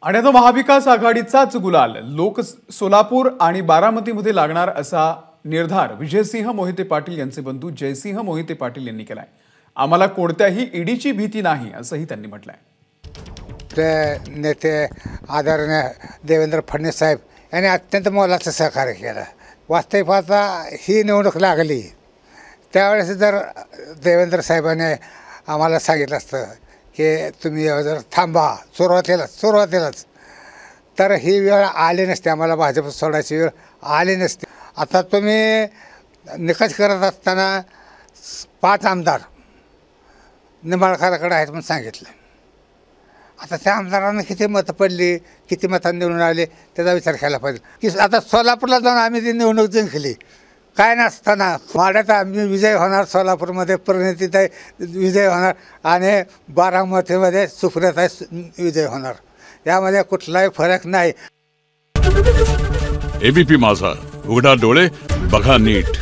आणि आता महाविकास आघाडीचाच गुलाल सोलापूर आणि बारामतीमध्ये लागणार असा निर्धार विजयसिंह मोहिते पाटील यांचे बंधू जयसिंह मोहिते पाटील यांनी केलाय। आम्हाला कोणत्याही ईडीची भीती नाही असंही त्यांनी म्हटलंय। नेते आदरणीय देवेंद्र फडणवीस साहेब यांनी अत्यंत मोलाचं सहकार्य केलं। वास्तविक ही निवडणूक लागली त्यावेळेस जर देवेंद्र साहेबांनी आम्हाला सांगितलं असतं की तुम्ही जर थांबा सुरुवातीलाच तर ही वेळ आली नसते, आम्हाला भाजप सोडायची वेळ आली नसते। आता तुम्ही निकष करत असताना 5 आमदार निंबाळकरांकडे आहेत म्हणून सांगितलं। आता त्या आमदारांना किती मतं पडली, किती मतं निवडून आले त्याचा विचार केला पाहिजे की आता सोलापूरला जाऊन आम्ही ती निवडणूक जिंकली काय नसताना माड्यात आम्ही विजय होणार, सोलापूरमध्ये प्रणितीताई विजय होणार आणि बारामतीमध्ये सुप्रियाताई विजय होणार, यामध्ये कुठलाही फरक नाही। एबीपी माझा, उघडा डोळे बघा नीट।